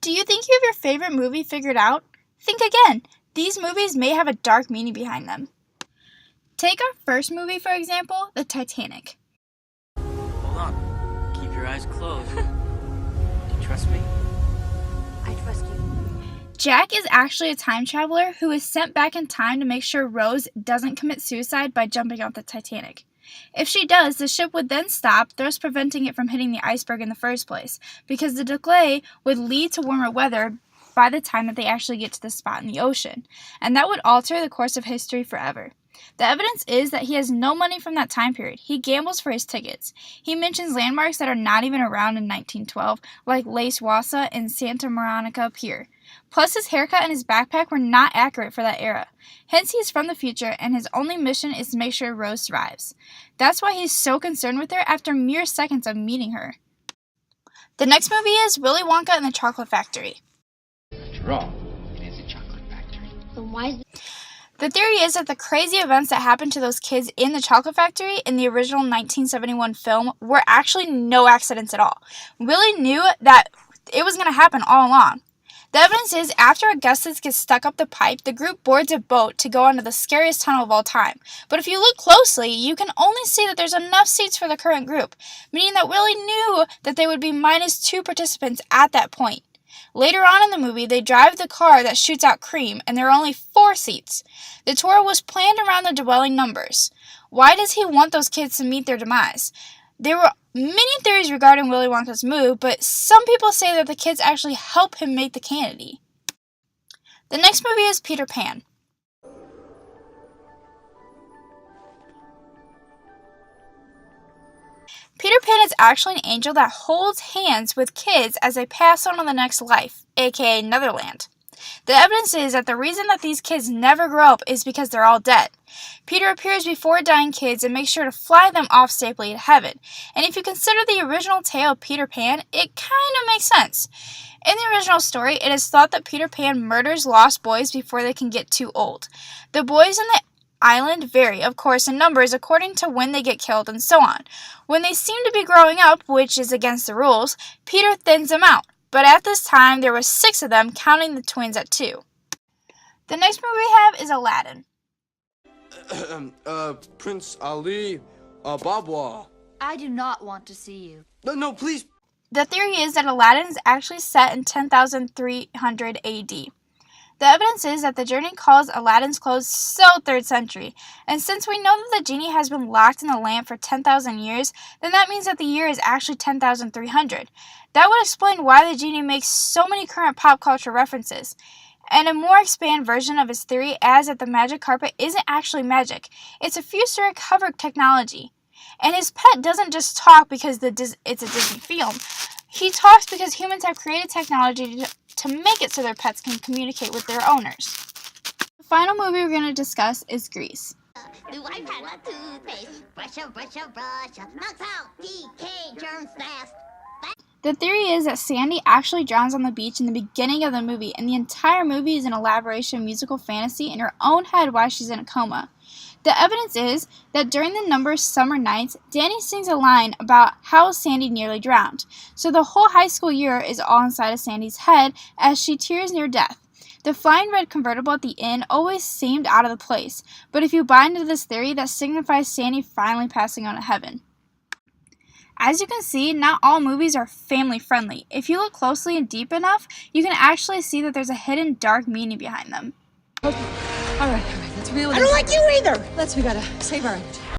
Do you think you have your favorite movie figured out? Think again. These movies may have a dark meaning behind them. Take our first movie, for example, The Titanic. Hold on. Keep your eyes closed. Do you trust me? I trust you. Jack is actually a time traveler who is sent back in time to make sure Rose doesn't commit suicide by jumping off the Titanic. If she does, the ship would then stop, thus preventing it from hitting the iceberg in the first place, because the delay would lead to warmer weather by the time that they actually get to the spot in the ocean, and that would alter the course of history forever. The evidence is that he has no money from that time period. He gambles for his tickets. He mentions landmarks that are not even around in 1912, like Lace Wassa and Santa Monica Pier. Plus, his haircut and his backpack were not accurate for that era. Hence, he is from the future, and his only mission is to make sure Rose survives. That's why he's so concerned with her after mere seconds of meeting her. The next movie is Willy Wonka and the Chocolate Factory. After all, it is a chocolate factory. Then why is The theory is that the crazy events that happened to those kids in the Chocolate Factory in the original 1971 film were actually no accidents at all. Willy knew that it was going to happen all along. The evidence is, after Augustus gets stuck up the pipe, the group boards a boat to go onto the scariest tunnel of all time. But if you look closely, you can only see that there's enough seats for the current group, meaning that Willy knew that they would be -2 participants at that point. Later on in the movie, they drive the car that shoots out cream, and there are only 4 seats. The tour was planned around the dwelling numbers. Why does he want those kids to meet their demise? There were many theories regarding Willy Wonka's move, but some people say that the kids actually help him make the candy. The next movie is Peter Pan. Peter Pan is actually an angel that holds hands with kids as they pass on to the next life, aka Netherland. The evidence is that the reason that these kids never grow up is because they're all dead. Peter appears before dying kids and makes sure to fly them off safely to heaven. And if you consider the original tale of Peter Pan, it kind of makes sense. In the original story, it is thought that Peter Pan murders lost boys before they can get too old. The boys in the island vary, of course, in numbers according to when they get killed and so on. When they seem to be growing up, which is against the rules, Peter thins them out. But at this time, there were 6 of them, counting the twins at 2. The next movie we have is Aladdin. Prince Ali, Babwa. I do not want to see you. No, please. The theory is that Aladdin is actually set in 10,300 AD. The evidence is that the journey calls Aladdin's clothes so 3rd century, and since we know that the genie has been locked in the lamp for 10,000 years, then that means that the year is actually 10,300. That would explain why the genie makes so many current pop culture references. And a more expanded version of his theory adds that the magic carpet isn't actually magic, it's a future cover technology. And his pet doesn't just talk because it's a Disney film. He talks because humans have created technology to make it so their pets can communicate with their owners. The final movie we're going to discuss is Grease. Do I have a toothpaste? Brush, knocks out DK germs fast. The theory is that Sandy actually drowns on the beach in the beginning of the movie, and the entire movie is an elaboration of musical fantasy in her own head while she's in a coma. The evidence is that during the number Summer Nights, Danny sings a line about how Sandy nearly drowned. So the whole high school year is all inside of Sandy's head as she tears near death. The flying red convertible at the end always seemed out of the place, but if you buy into this theory, that signifies Sandy finally passing on to heaven. As you can see, not all movies are family friendly. If you look closely and deep enough, you can actually see that there's a hidden dark meaning behind them. All right, that's really. I don't like you either. We gotta save our energy.